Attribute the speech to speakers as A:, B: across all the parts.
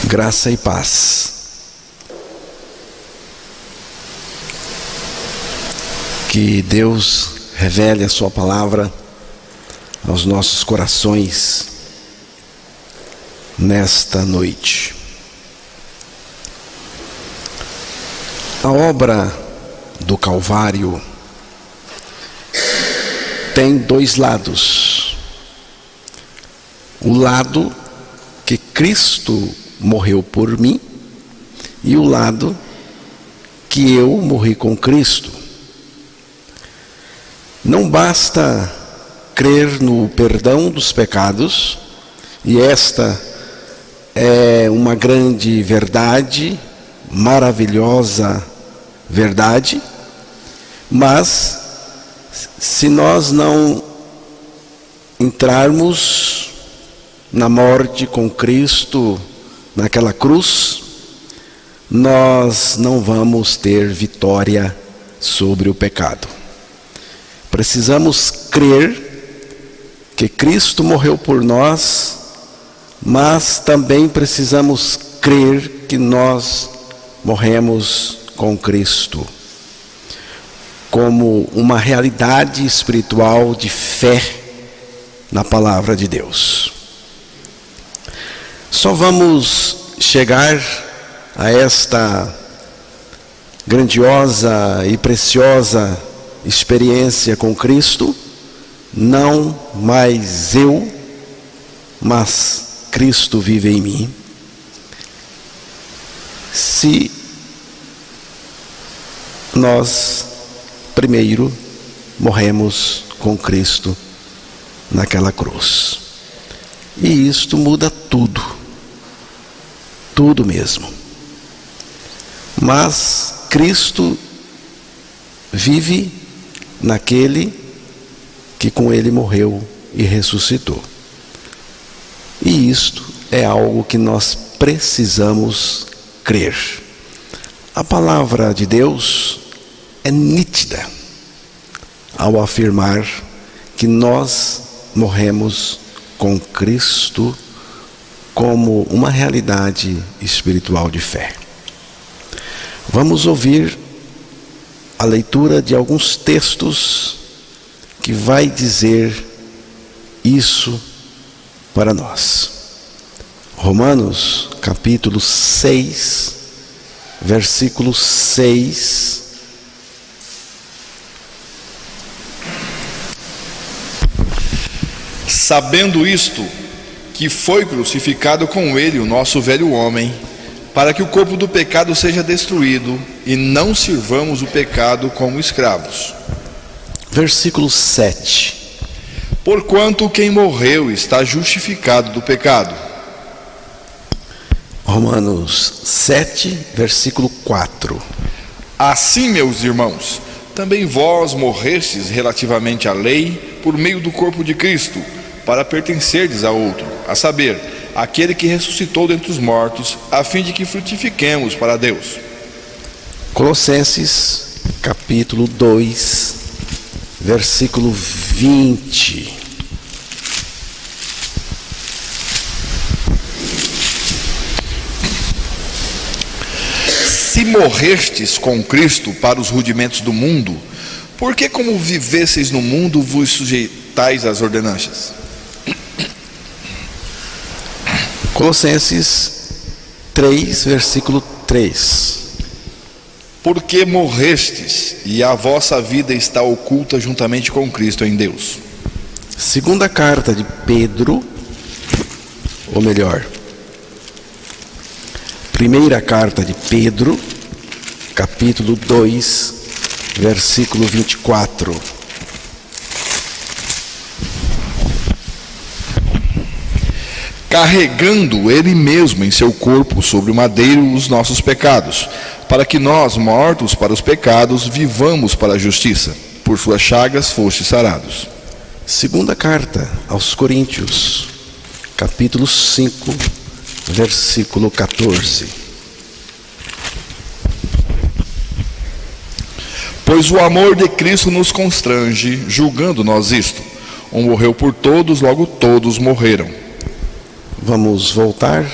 A: Graça e paz. Que Deus revele a sua palavra aos nossos corações nesta noite. A obra do Calvário tem dois lados. O lado que Cristo morreu por mim e o lado que eu morri com Cristo. Não basta crer no perdão dos pecados, e esta é uma grande verdade, maravilhosa verdade, mas se nós não entrarmos na morte com Cristo naquela cruz, nós não vamos ter vitória sobre o pecado. Precisamos crer que Cristo morreu por nós, mas também precisamos crer que nós morremos com Cristo, como uma realidade espiritual de fé na palavra de Deus. Só vamos chegar a esta grandiosa e preciosa experiência com Cristo, não mais eu, mas Cristo vive em mim, se nós primeiro morremos com Cristo naquela cruz. E isto muda tudo, tudo mesmo. Mas Cristo vive naquele que com ele morreu e ressuscitou. E isto é algo que nós precisamos crer. A palavra de Deus é nítida ao afirmar que nós morremos com Cristo como uma realidade espiritual de fé. Vamos ouvir a leitura de alguns textos que vai dizer isso para nós. Romanos, capítulo 6, versículo 6.
B: Sabendo isto, que foi crucificado com ele o nosso velho homem, para que o corpo do pecado seja destruído, e não sirvamos o pecado como escravos.
A: Versículo 7.
B: Porquanto quem morreu está justificado do pecado.
A: Romanos 7, versículo 4.
B: Assim, meus irmãos, também vós morrestes relativamente à lei, por meio do corpo de Cristo, para pertencerdes a outro, a saber, aquele que ressuscitou dentre os mortos, a fim de que frutifiquemos para Deus.
A: Colossenses, capítulo 2, versículo 20.
B: Se morrestes com Cristo para os rudimentos do mundo, por que, como vivesseis no mundo, vos sujeitais às ordenanças?
A: Colossenses 3, versículo 3.
B: Porque morrestes, e a vossa vida está oculta juntamente com Cristo em Deus.
A: Segunda carta de Pedro, ou melhor, primeira carta de Pedro, capítulo 2, versículo 24.
B: Carregando ele mesmo em seu corpo sobre o madeiro os nossos pecados, para que nós, mortos para os pecados, vivamos para a justiça. Por suas chagas fostes sarados.
A: Segunda carta aos Coríntios, capítulo 5, versículo 14.
B: Pois o amor de Cristo nos constrange, julgando nós isto: um morreu por todos, logo todos morreram.
A: Vamos voltar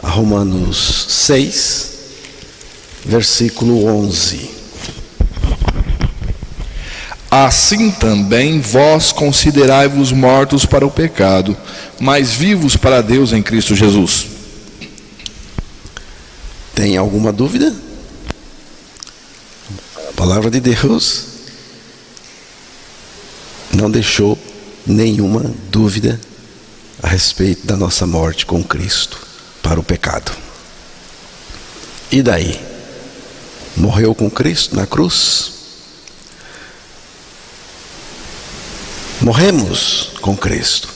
A: a Romanos 6, versículo 11.
B: Assim também vós considerai-vos mortos para o pecado, mas vivos para Deus em Cristo Jesus.
A: Tem alguma dúvida? A palavra de Deus não deixou nenhuma dúvida a respeito da nossa morte com Cristo para o pecado. E daí? Morreu com Cristo na cruz? Morremos com Cristo.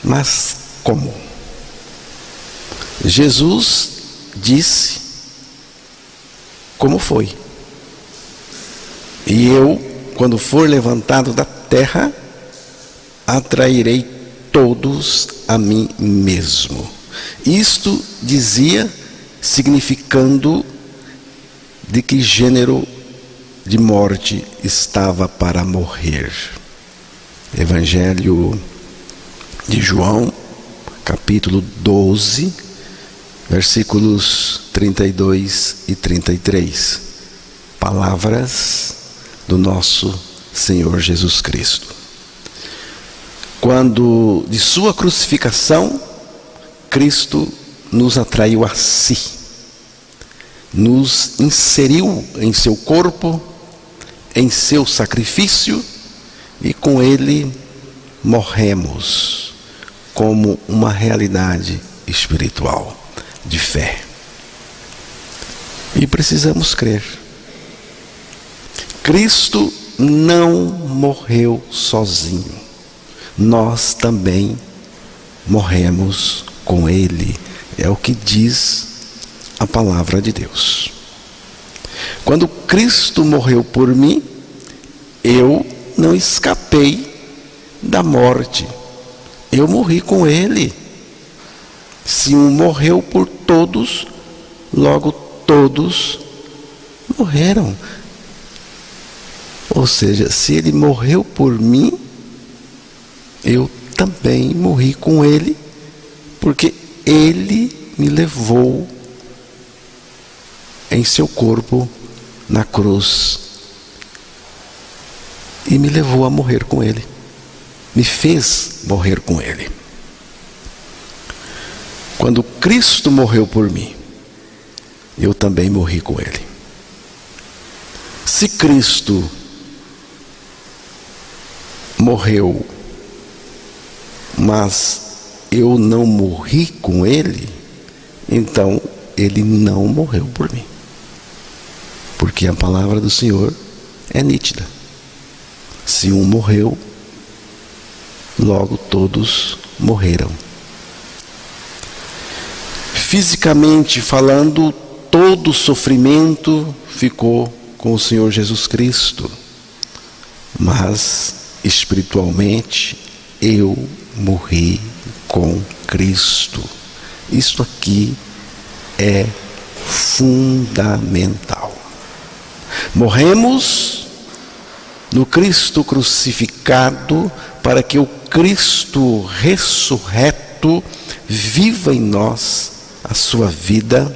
A: Mas como? Jesus disse como foi. E eu, quando for levantado da terra, atrairei todos a mim mesmo. Isto dizia, significando de que gênero de morte estava para morrer. Evangelho de João, capítulo 12, versículos 32 e 33. Palavras do nosso Senhor Jesus Cristo. Quando de sua crucificação, Cristo nos atraiu a si, nos inseriu em seu corpo, em seu sacrifício, e com ele morremos como uma realidade espiritual de fé. E precisamos crer. Cristo não morreu sozinho. Nós também morremos com ele. É o que diz a palavra de Deus. Quando Cristo morreu por mim, eu não escapei da morte. Eu morri com ele. Se um morreu por todos, logo todos morreram. Ou seja, se ele morreu por mim, eu também morri com ele, porque ele me levou em seu corpo na cruz e me levou a morrer com ele, me fez morrer com ele. Quando Cristo morreu por mim, eu também morri com ele. Se Cristo morreu, mas eu não morri com ele, então ele não morreu por mim. Porque a palavra do Senhor é nítida. Se um morreu, logo todos morreram. Fisicamente falando, todo o sofrimento ficou com o Senhor Jesus Cristo. Mas espiritualmente, eu morri com Cristo. Isso aqui é fundamental. Morremos no Cristo crucificado para que o Cristo ressurreto viva em nós a sua vida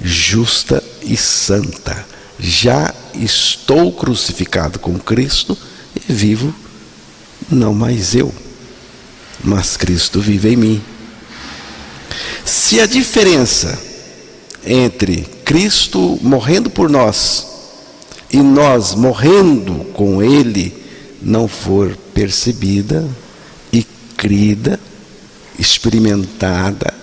A: justa e santa. Já estou crucificado com Cristo e vivo não mais eu, mas Cristo vive em mim. Se a diferença entre Cristo morrendo por nós e nós morrendo com ele não for percebida e crida, experimentada,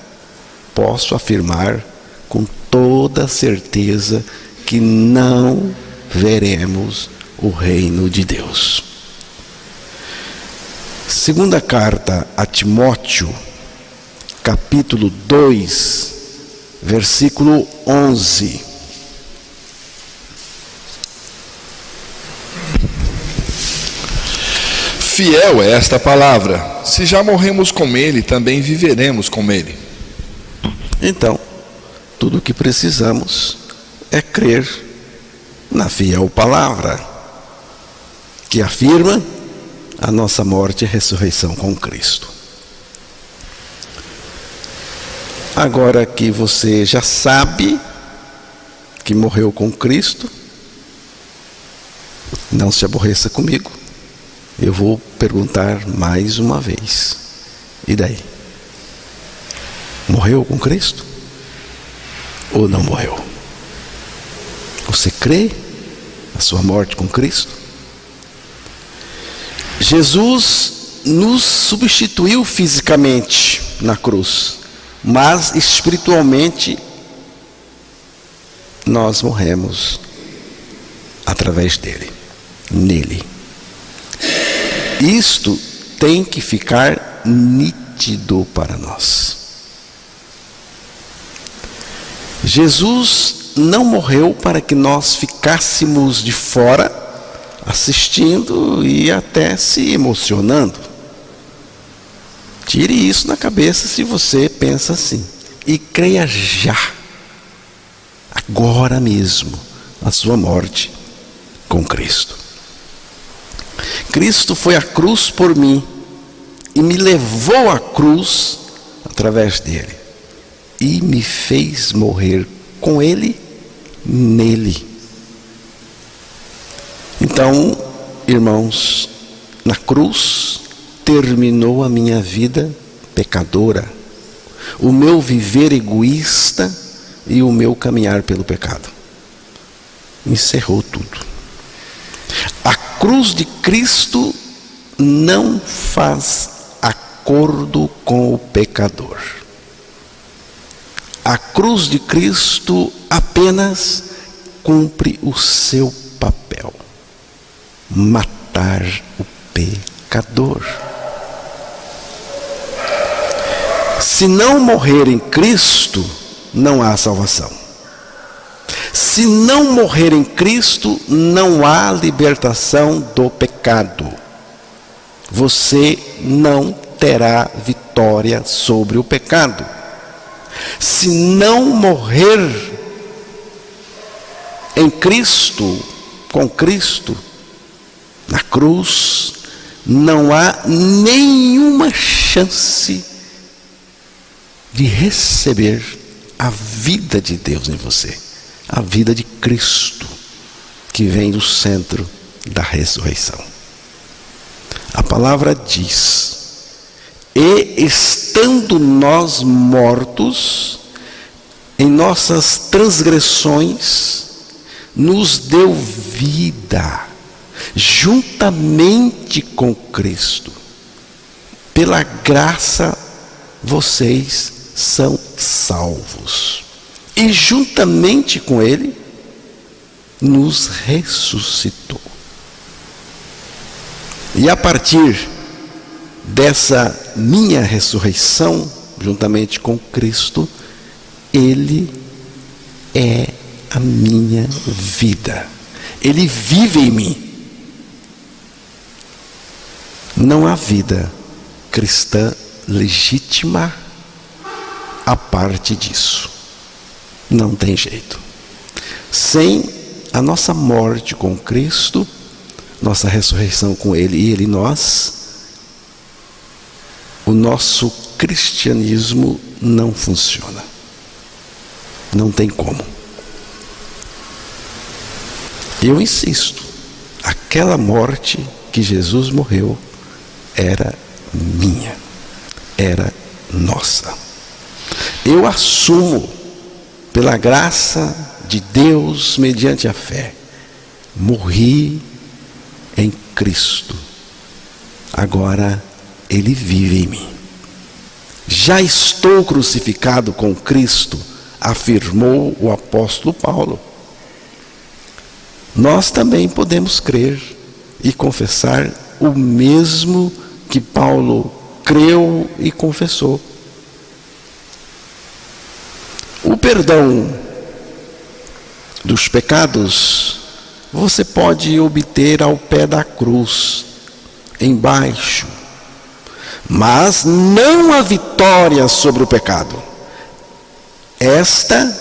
A: posso afirmar com toda certeza que não veremos o reino de Deus. Segunda carta a Timóteo, capítulo 2, versículo 11.
B: Fiel é esta palavra: se já morremos com ele, também viveremos com ele.
A: Então, tudo o que precisamos é crer na fiel palavra, que afirma a nossa morte e ressurreição com Cristo. agora que você já sabe que morreu com Cristo, não se aborreça comigo. Eu vou perguntar mais uma vez. E daí? Morreu com Cristo? Ou não morreu? Você crê na sua morte com Cristo? Jesus nos substituiu fisicamente na cruz, mas espiritualmente nós morremos através dele, nele. Isto tem que ficar nítido para nós. Jesus não morreu para que nós ficássemos de fora, assistindo e até se emocionando. Tire isso na cabeça se você pensa assim. E creia já, agora mesmo, a sua morte com Cristo. Cristo foi à cruz por mim e me levou à cruz através dele e me fez morrer com ele nele. Então, irmãos, na cruz terminou a minha vida pecadora, o meu viver egoísta e o meu caminhar pelo pecado. Encerrou tudo. A cruz de Cristo não faz acordo com o pecador. A cruz de Cristo apenas cumpre o seu papel: matar o pecador. Se não morrer em Cristo, não há salvação. Se não morrer em Cristo, não há libertação do pecado. Você não terá vitória sobre o pecado. Se não morrer em Cristo, com Cristo, na cruz, não há nenhuma chance de receber a vida de Deus em você. A vida de Cristo, que vem do centro da ressurreição. A palavra diz: e estando nós mortos em nossas transgressões, nos deu vida juntamente com Cristo. Pela graça vocês são salvos. E juntamente com ele, nos ressuscitou. E a partir dessa minha ressurreição, juntamente com Cristo, ele é a minha vida. Ele vive em mim. Não há vida cristã legítima a parte disso. Não tem jeito. Sem a nossa morte com Cristo, nossa ressurreição com ele e ele nós, o nosso cristianismo não funciona. Não tem como. Eu insisto, aquela morte que Jesus morreu era minha, era nossa. Eu assumo, pela graça de Deus, mediante a fé, morri em Cristo. Agora ele vive em mim. Já estou crucificado com Cristo, afirmou o apóstolo Paulo. Nós também podemos crer e confessar o mesmo que Paulo creu e confessou. O perdão dos pecados você pode obter ao pé da cruz, embaixo, mas não a vitória sobre o pecado. Esta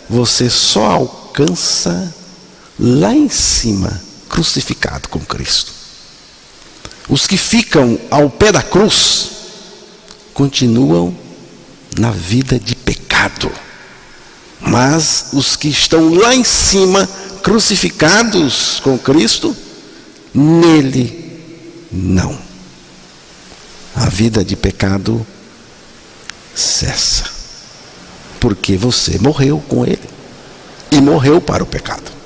A: você só alcança lá em cima, crucificado com Cristo. Os que ficam ao pé da cruz continuam na vida de pecado. pecado. Mas os que estão lá em cima, crucificados com Cristo, nele não. A vida de pecado cessa, porque você morreu com ele e morreu para o pecado.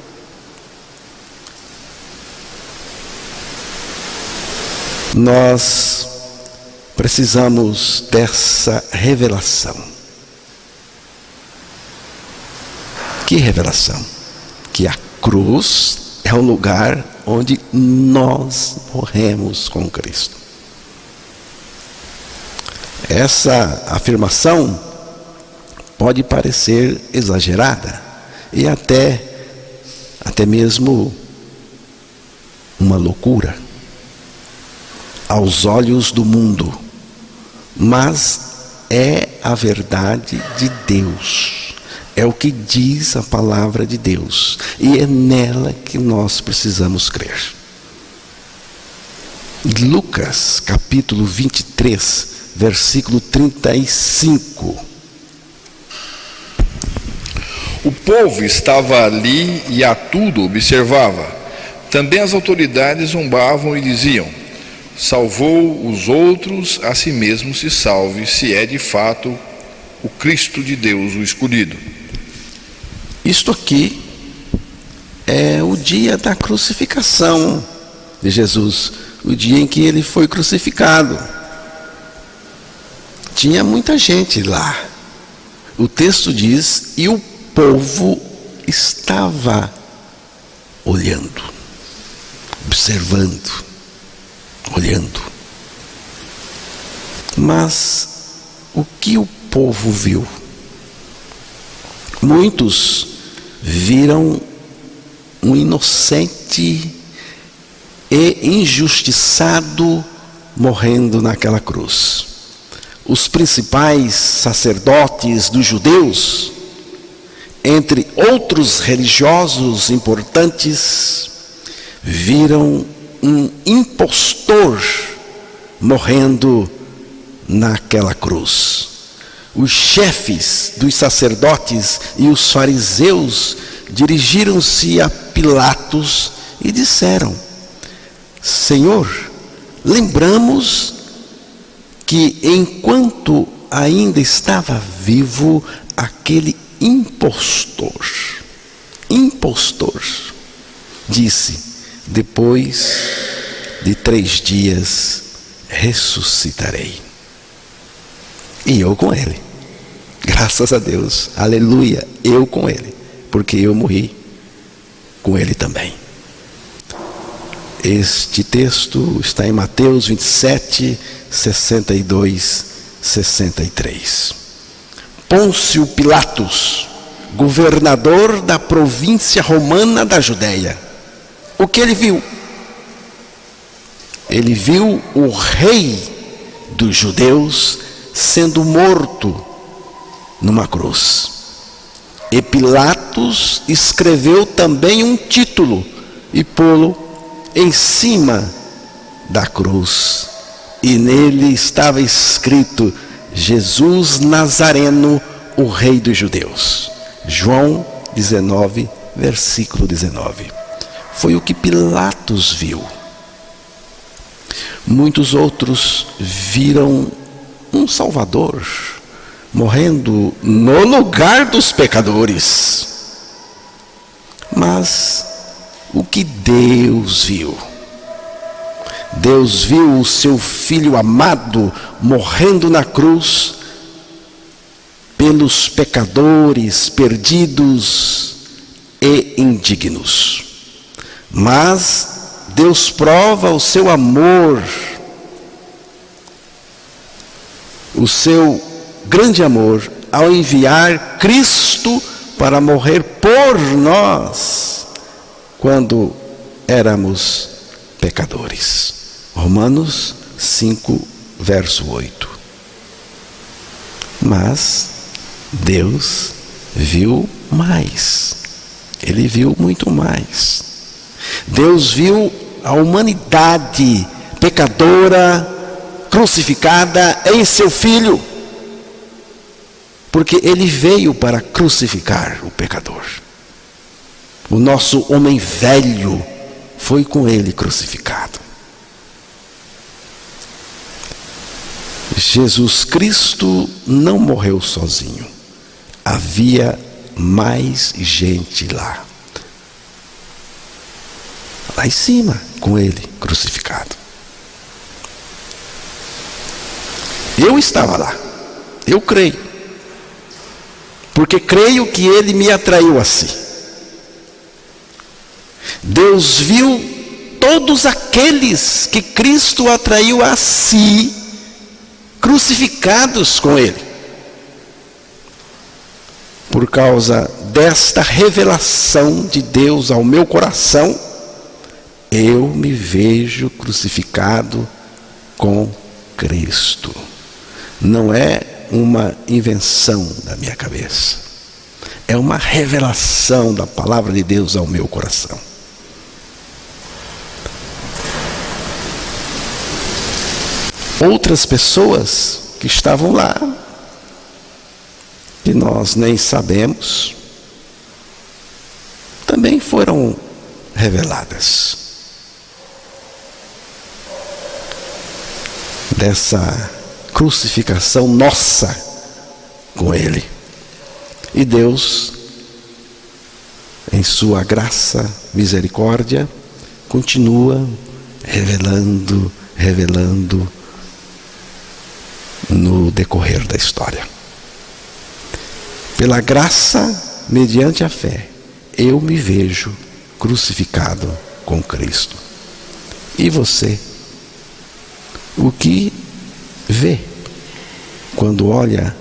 A: Nós precisamos dessa revelação. Que revelação? Que a cruz é o lugar onde nós morremos com Cristo. Essa afirmação pode parecer exagerada e até mesmo uma loucura aos olhos do mundo, mas é a verdade de Deus, é o que diz a palavra de Deus, e é nela que nós precisamos crer. Lucas capítulo 23, versículo 35.
B: O povo estava ali e a tudo observava. Também as autoridades zombavam e diziam: salvou os outros, a si mesmo se salve, se é de fato o Cristo de Deus, o escolhido.
A: Isto aqui é o dia da crucificação de Jesus, o dia em que ele foi crucificado. Tinha muita gente lá. O texto diz: e o povo estava olhando, observando, olhando. Mas o que o povo viu? Muitos viram um inocente e injustiçado morrendo naquela cruz. Os principais sacerdotes dos judeus, entre outros religiosos importantes, viram um impostor morrendo naquela cruz. Os chefes dos sacerdotes e os fariseus dirigiram-se a Pilatos e disseram: Senhor, lembramos que enquanto ainda estava vivo, aquele impostor disse: depois de 3 dias ressuscitarei. E eu com ele. Graças a Deus, aleluia, eu com ele, porque eu morri com ele também. Este texto está em Mateus 27, 62, 63. Pôncio Pilatos, governador da província romana da Judéia, o que ele viu? Ele viu o rei dos judeus sendo morto numa cruz. E Pilatos escreveu também um título e pô-lo em cima da cruz. E nele estava escrito: Jesus Nazareno, o rei dos judeus. João 19, versículo 19. Foi o que Pilatos viu. Muitos outros viram um Salvador morrendo no lugar dos pecadores. Mas o que Deus viu? Deus viu o seu Filho amado morrendo na cruz pelos pecadores perdidos e indignos. Mas Deus prova o seu amor, o seu grande amor, ao enviar Cristo para morrer por nós, quando éramos pecadores. Romanos 5, verso 8. Mas Deus viu mais. Ele viu muito mais. Deus viu a humanidade pecadora, crucificada em seu Filho. Porque ele veio para crucificar o pecador. O nosso homem velho foi com ele crucificado. Jesus Cristo não morreu sozinho. Havia mais gente lá. Lá em cima, com ele crucificado. Eu estava lá. Eu creio. Porque creio que ele me atraiu a si. Deus viu todos aqueles que Cristo atraiu a si, crucificados com ele. Por causa desta revelação de Deus ao meu coração, eu me vejo crucificado com Cristo. Não é uma invenção da minha cabeça. É uma revelação da palavra de Deus ao meu coração. Outras pessoas que estavam lá, que nós nem sabemos, também foram reveladas. Dessa crucificação nossa com ele. E Deus, em sua graça, misericórdia, continua revelando no decorrer da história. Pela graça, mediante a fé, eu me vejo crucificado com Cristo. E você? O que vê quando olha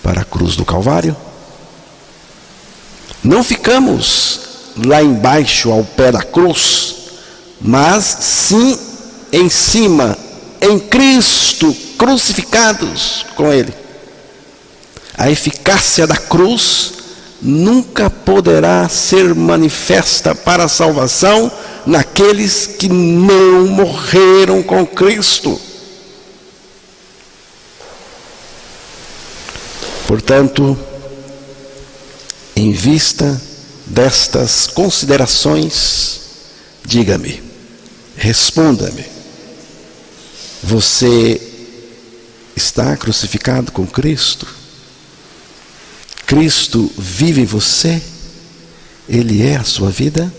A: para a cruz do Calvário? Não ficamos lá embaixo ao pé da cruz, mas sim em cima, em Cristo, crucificados com ele. A eficácia da cruz nunca poderá ser manifesta para a salvação naqueles que não morreram com Cristo. Portanto, em vista destas considerações, diga-me, responda-me, você está crucificado com Cristo? Cristo vive em você? Ele é a sua vida?